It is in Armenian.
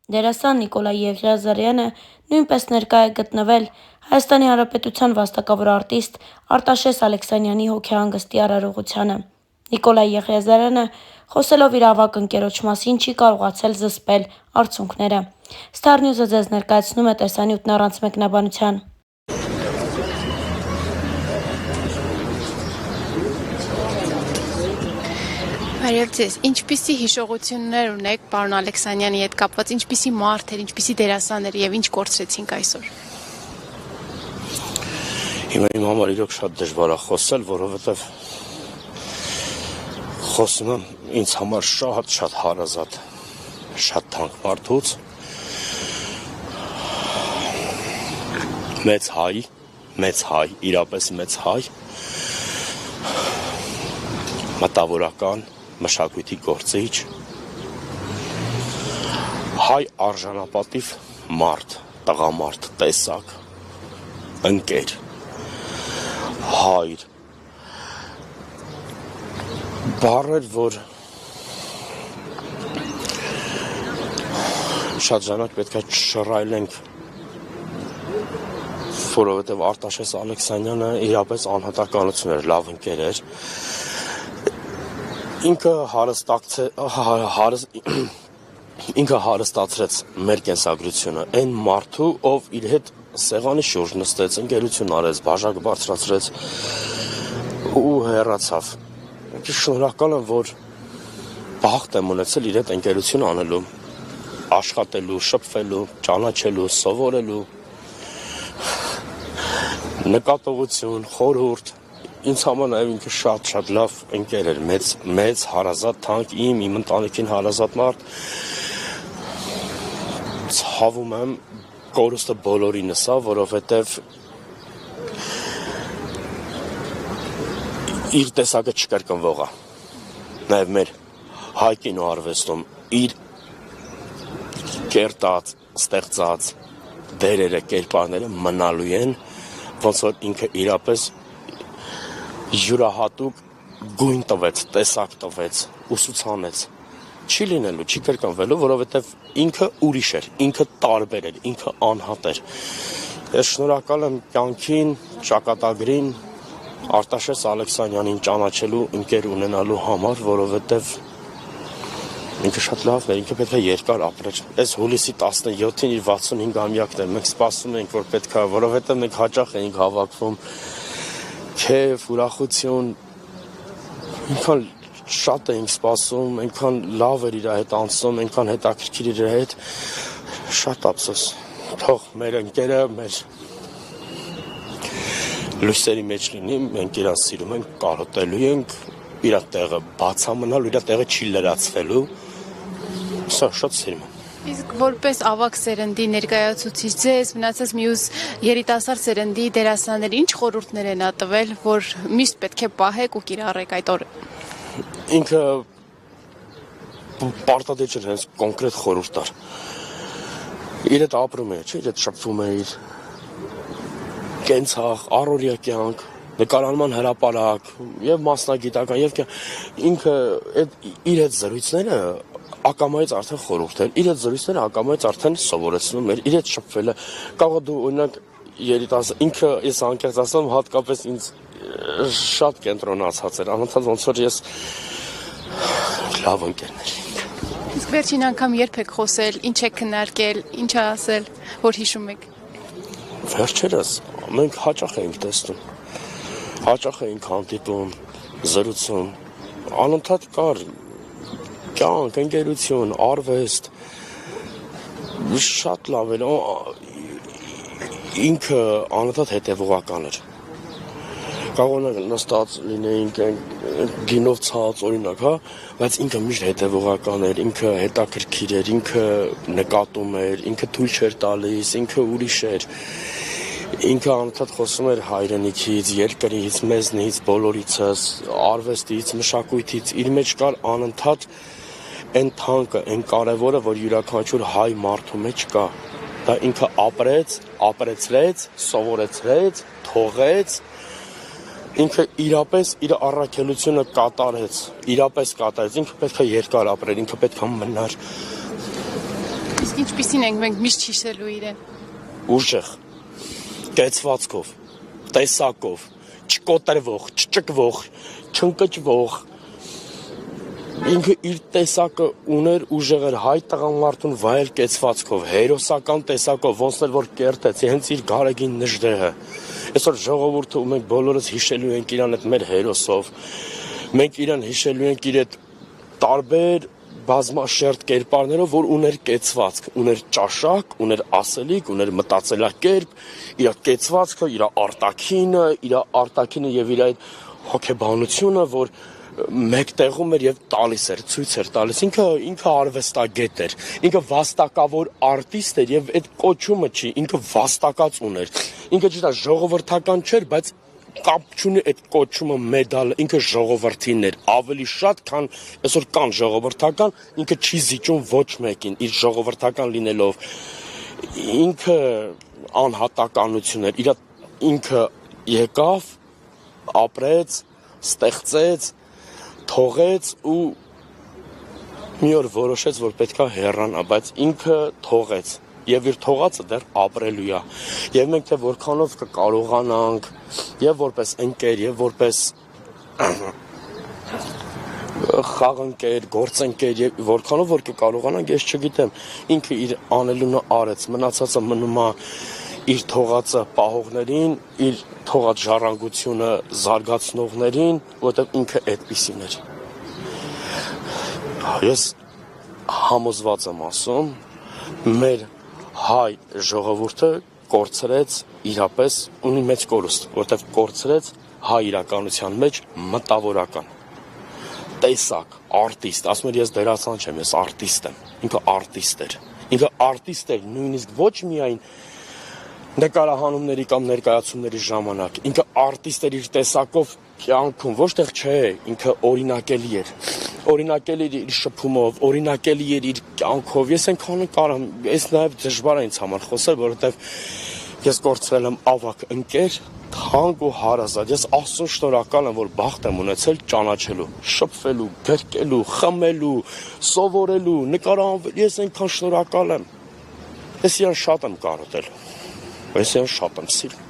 Դերասան Նիկոլայ Եղիազարյանը նույնպես ներկա է գտնվել Հայաստանի Հանրապետության վաստակավոր արտիստ Արտաշես Ալեքսանյանի հոգեհանգստի արարողությանը։ Նիկոլայ Եղիազարյանը խոսելով իր ավագ ընկերոջ մասին չի կարողացել զսպել արցունքները։ Star News-ը ձեզ ներկայացնում է տեսանյութն առանց մեկնաբանության։ Բարև ձեզ, ինչպիսի հիշողություններ ունեք պարոն Ալեքսանյանի հետ կապված, ինչպիսի մարդ էր, ինչպիսի դերասան էր եւ ինչ կորցրեցինք այսօր։ Հիմա իմ համար իրոք շատ դժվար է խոսել, որովհետեւ խոսում եմ ինձ համար շատ հարազատ, շատ թանկ մարդուց, մեծ հայ, իրապես մեծ հայ, մտավորական, մշակույթի գործիչ, հայ արժանապատիվ մարդ, տղամարդ, տեսակ, ընկեր, հայր, բառեր, որ շատ ժամանակ պետք է շռայլենք, որովհետև Արտաշես Ալեքսանյանը իրապես անհատականություն էր, լավ ընկեր էր, ինքը հարստացրեց մեր կենսագրությունը, այն մարդու, ով իր հետ սեղանի շուրջ նստեց, ընկերություն արեց, բաժակ բարձրացրեց ու հեռացավ։ Շնորհակալ եմ, որ բախտ եմ ունեցել իր հետ ընկերություն անելու, աշխատելու, շփվելու, ճանաչելու, սովորելու, նկատողություն, խորհուրդ, ինձ համար նաև ինքը շատ լավ ընկեր էր, մեծ հարազատ թանկ իմ ընտանիքին հարազատ մարդ, ցավում եմ կորուստը բոլորինս է, որովհետև իր տեսակը չկրկնվող է, նաև մեր հայ կինոարվեստում իր կերտած, ստեղծած դերերը, կերպարները մնալու են, ոնց որ ինքը իրապես յուրահատուկ գույն տվեց, տեսակ տվեց, ուսուցանեց, չի լինելու, չի կրկնվելու, որովհետև ինքը ուրիշ էր, ինքը տարբեր էր, ինքը անհատ էր։ Ես շնորհակալ եմ կյանքին, ճակատագրին, Արտաշես Ալեքսանյանին ճանաչելու, ընկեր ունենալու համար, որովհետև ինքը շատ լավն էր, ինքը պետք է երկար ապրեր։ Այս հուլիսի 17-ին իր 65-ամյակն էր, մենք սպասում ենք, որ պետք է, որովհետև մենք հաճախ էինք հավաքվում, քեֆ, ուրախություն, այնքան շատ էինք սպասում, այնքան լավ էր իր հետ անցնում, այնքան հետաքրքիր իր հետ, շատ ափսոս, թող մեր ընկերը, մեր լույսերի մեջ լինի, մենք իրան սիրում ենք, կարոտելու ենք, իր տեղը բաց է մնալու, իր տեղը չի լրացվելու, սա շատ սիրում եմ։ Իսկ որպես ավագ սերնդի ներկայացուցիչ ձեզ, մնացած մյուս երիտասարդ սերնդի դերասաններ ինչ խորհուրդներ են տվել, որ միշտ պետք է պահեք ու կիրառեք այդ օրը։ Ինքը պարտադիր չէ հենց կոնկրետ խորհուրդ տար։ Իր հետ ապրում է, չէ՞, իր հետ շփվում է իր կենցաղ, առօրյա կյանք, նկարանման հրապարակ եւ մասնագիտական եւ ինքը իր հետ զրույցները ակամայից արդեն խորհուրդ էր, իր հետ զրույցները ակամայից արդեն սովորեցնում էր, իր հետ շփվելը, կարող դու օրինակ երիտասարդ, ինքը ես անկեղծ ասեմ, հատկապես ինձ շատ կենտրոնացած էր, անընդհատ ոնց որ ես լավ ընկերներ ենք։ Իսկ վերջին անգամ երբ եք խոսել, ինչ եք քննարկել, ինչ ասել, որ հիշում եք։ Վերջերս մենք հաճախ էինք տեսնում, հաճախ էինք հանդիպում, զրուցում, անընդհատ կար կյանք, ընկերություն, արվեստ, շատ լավ էր, ինքը անընդհատ հետևողական էր, կարող նստած լինեինք գինով ցած օրինակ, հա, բայց ինքը միշտ հետևողական էր, ինքը հետաքրքիր էր, ինքը նկատում էր, ինքը թույլ չէր տալիս, ինքը ուրիշ էր, ինքը անընդհատ խոսում էր հայրենիքից, երկրից, մեզնից, բոլորիցս, արվեստից, մշակույթից, իր մեջ կար անընդհատ այն թանկը, այն կարևորը, որ յուրաքանչյուր հայ մարդու մեջ կա, դա ինքը ապրեց, ապրեցրեց, սովորեցրեց, թողեց, ինքը իրապես իր առաքելությունը կատարեց, իրապես կատարեց, ինքը պետք է երկար ապրեր, ինքը պետք է մնար։ Իսկ ինչպիսին ենք մենք միշտ հիշելու իրեն։ Ուժեղ, կեցվածքով, տեսակով, չկոտրվող, չճկվող, չընկճվող։ Ինքը իր տեսակը ուներ, ուժեղ էր, հայ տղամարդուն վայել կեցվածքով, հերոսական տեսակով, ոնց էլ որ կերտեց, հենց իր գարեգին նժդեհը։ Այսօր ժողովուրդը ու մենք բոլորս հիշելու ենք իրան այդ մեր հերոսով։ Մենք իրան հիշելու ենք իր այդ տարբեր բազմաշերտ կերպարներով, որ ուներ կեցվածք, ուներ ճաշակ, ուներ ասելիք, ուներ մտածելակերպ, իր կեցվածքը, իր արտաքինը եւ իր այդ հոգեբանությունը, որ մեկ տեղում էր եւ տալիս էր, ցույց էր տալիս։ Ինքը արվեստագետ էր, ինքը վաստակավոր արտիստ էր եւ այդ կոչումը չի, ինքը վաստակած ուներ։ Ինքը ճիշտ է ժողովրդական չէր, բայց կապ չունի այդ կոչումը մեդալը, ինքը ժողովրդին էր, ավելի շատ, քան այսօր կան ժողովրդական, ինքը չի զիջում ոչ մեկին, իր ժողովրդական լինելով։ Ինքը անհատականություն էր, ինքը եկավ, ապրեց, ստեղծեց, թողեց ու մի օր որոշեց, որ պետքա հեռանա, բայց ինքը թողեց եւ իր թողածը դեռ ապրելու է։ Եվ մենք թե որքանով կկարողանանք եւ որպես ընկեր եւ որպես խաղընկեր, գործընկեր եւ որքանով որ կկարողանանք, ես չգիտեմ, ինքը իր անելունը արեց, մնացածը մնում է իր թողածը պահողներին, իր թողած ժառանգությունը զարգացնողներին, որտեղ ինքը այդպիսին էր։ Ես համոզված եմ ասում, մեր հայ ժողովուրդը կորցրեց իրապես ունի մեծ կորուստ, որտեղ կորցրեց հայ իրականության մեջ մտավորական, տեսակ, արտիստ, ասում եմ ես դերասան չեմ, ես արտիստ եմ, ինքը արտիստ էր, նույնիսկ ոչ միայն նկարահանումների կամ ներկայացումների ժամանակ, ինքը արտիստ էր իր տեսակով կյանքում, ոչ տեղ չէ, ինքը օրինակելի էր իր շփումով, օրինակելի էր իր կյանքով, ես այնքան կարամ, ես նաև դժվար է ինձ համար խոսել, որովհետև ես կորցրել եմ ավագ ընկեր, թանկ ու հարազատ, ես Աստծուն շնորհակալ եմ, որ բախտ եմ ունեցել ճանաչելու, շփվելու, գրկելու, խմելու, սովորելու, նկարահանվել, ես այնքան շնորհակալ եմ, ես իրան շատ եմ կարոտել, ես իրան շատ եմ սիրում։